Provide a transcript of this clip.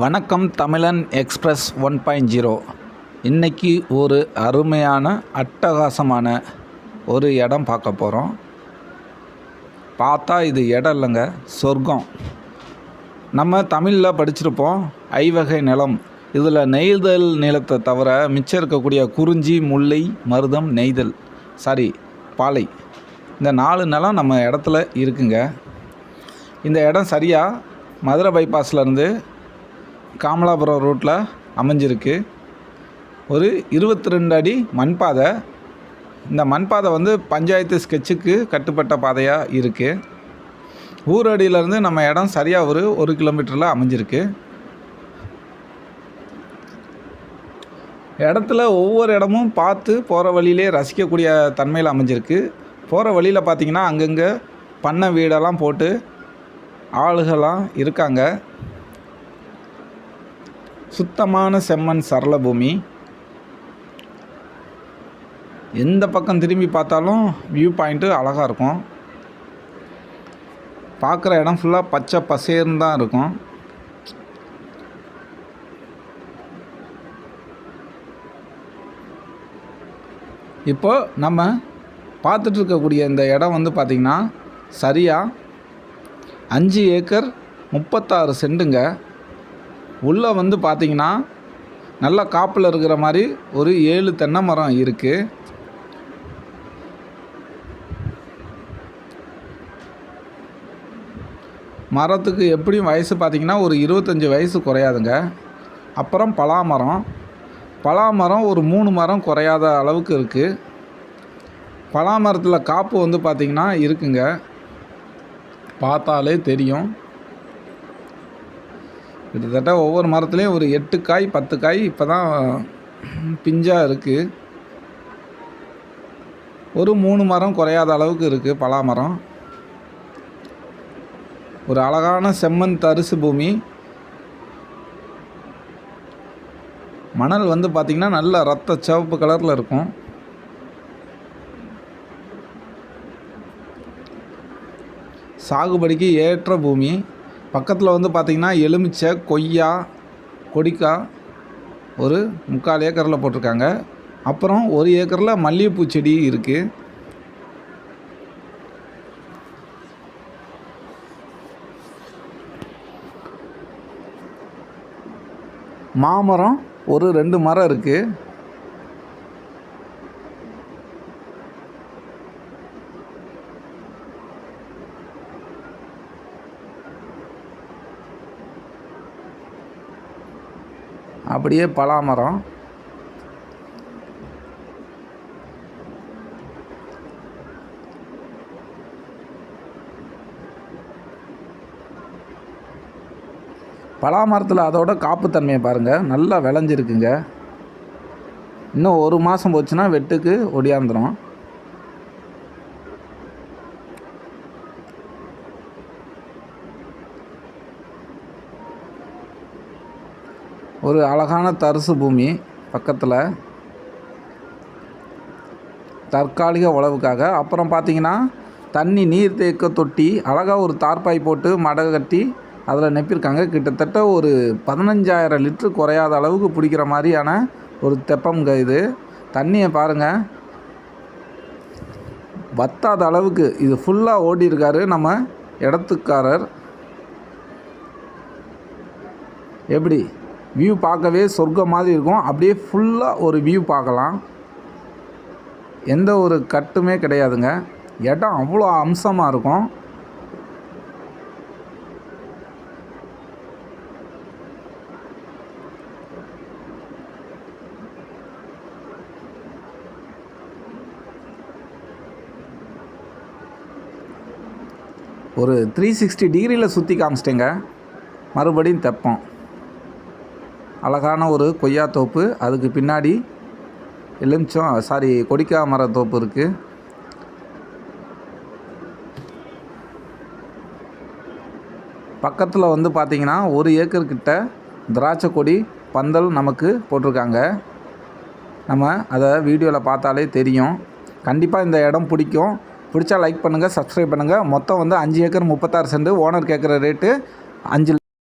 வணக்கம் தமிழன் எக்ஸ்பிரஸ் 1.0. இன்றைக்கி ஒரு அருமையான அட்டகாசமான ஒரு இடம் பார்க்க போகிறோம். பார்த்தா இது இடம் இல்லைங்க, சொர்க்கம். நம்ம தமிழில் படிச்சிருப்போம் ஐவகை நிலம். இதில் நெய்தல் நிலத்தை தவிர மிச்சம் இருக்கக்கூடிய குறிஞ்சி, முல்லை, மருதம், பாலை, இந்த 4 நிலம் நம்ம இடத்துல இருக்குங்க. இந்த இடம் சரியாக மதுரை பைபாஸ்லேருந்து காமலாபுரம் ரூட்டில் அமைஞ்சிருக்கு. ஒரு 22 அடி மண்பாதை. இந்த மண்பாதை பஞ்சாயத்து ஸ்கெட்சுக்கு கட்டுப்பட்ட பாதையாக இருக்குது. ஊரடியிலேருந்து நம்ம இடம் சரியாக ஒரு 1 கிலோமீட்டரில் அமைஞ்சிருக்கு. இடத்துல ஒவ்வொரு இடமும் பார்த்து போகிற வழியிலே ரசிக்கக்கூடிய தன்மையில் அமைஞ்சிருக்கு. போகிற வழியில் பார்த்திங்கன்னா அங்கங்கே பண்ணை வீடெல்லாம் போட்டு ஆளுகள்லாம் இருக்காங்க. சுத்தமான செம்மண் சரள பூமி. எந்த பக்கம் திரும்பி பார்த்தாலும் வியூ பாயிண்ட்டு அழகாக இருக்கும். பார்க்குற இடம் ஃபுல்லாக பச்சை பசேர்னு தான் இருக்கும். இப்போ நம்ம பார்த்துட்ருக்கக்கூடிய இந்த இடம் பார்த்திங்கன்னா சரியாக 5 ஏக்கர் 36 சென்ட்டுங்க. உள்ளே பார்த்திங்கன்னா நல்லா காப்பில் இருக்கிற மாதிரி ஒரு 7 தென்னை மரம் இருக்குது. மரத்துக்கு எப்படியும் வயசு பார்த்திங்கன்னா ஒரு 25 வயசு குறையாதுங்க. அப்புறம் பலாமரம் ஒரு 3 மரம் குறையாத அளவுக்கு இருக்குது. பலாமரத்தில் காப்பு பார்த்திங்கன்னா இருக்குங்க, பார்த்தாலே தெரியும். கிட்டத்தட்ட ஒவ்வொரு மரத்துலேயும் ஒரு 8 காய் 10 காய் இப்போ தான் பிஞ்சாக இருக்குது. ஒரு 3 மரம் குறையாத அளவுக்கு இருக்குது பலாமரம். ஒரு அழகான செம்மண் தரிசு பூமி. மணல் பார்த்திங்கன்னா நல்ல ரத்த சிவப்பு கலரில் இருக்கும். சாகுபடிக்கு ஏற்ற பூமி. பக்கத்தில் பார்த்திங்கன்னா எலுமிச்சை, கொய்யா, கொடிக்காய் ஒரு 3/4 ஏக்கரில் போட்டிருக்காங்க. அப்புறம் 1 ஏக்கரில் மல்லிகைப்பூ செடி இருக்குது. மாமரம் ஒரு 2 மரம் இருக்குது. அப்படியே பலாமரம். பலாமரத்தில் அதோட காப்புத்தன்மையை பாருங்கள், நல்லா விளைஞ்சிருக்குங்க. இன்னும் 1 மாதம் போச்சுன்னா வெட்டுக்கு ஒடியாந்துடும். ஒரு அழகான தரிசு பூமி. பக்கத்தில் தற்காலிக உழவுக்காக. அப்புறம் பார்த்திங்கன்னா நீர் தேக்க தொட்டி அழகாக ஒரு தார்பாய் போட்டு மடை கட்டி அதில் நெப்பியிருக்காங்க. கிட்டத்தட்ட ஒரு 15,000 லிட்ரு குறையாத அளவுக்கு பிடிக்கிற மாதிரியான ஒரு தெப்பம்ங்க இது. தண்ணியை பாருங்கள், வத்தாத அளவுக்கு இது ஃபுல்லாக ஓடிருக்காரு நம்ம இடத்துக்காரர். எப்படி வியூ பார்க்கவே சொர்க்கம் மாதிரி இருக்கும். அப்படியே ஃபுல்லாக ஒரு வியூ பார்க்கலாம். எந்த ஒரு கட்டுமே கிடையாதுங்க. இடம் அவ்வளோ அம்சமாக இருக்கும். ஒரு 360 டிகிரியில் சுற்றி காமிச்சிட்டேங்க. மறுபடியும் தெப்பம். அழகான ஒரு கொய்யா தோப்பு. அதுக்கு பின்னாடி கொடிக்காய் மர தோப்பு இருக்குது. பக்கத்தில் பார்த்திங்கன்னா 1 ஏக்கர் கிட்ட திராட்சை கொடி பந்தல் நமக்கு போட்டிருக்காங்க. நம்ம அதை வீடியோவில் பார்த்தாலே தெரியும். கண்டிப்பாக இந்த இடம் பிடிச்சா லைக் பண்ணுங்கள், சப்ஸ்கிரைப் பண்ணுங்கள். மொத்தம் 5 ஏக்கர் 36 சென்ட். ஓனர் கேட்குற ரேட்டு 5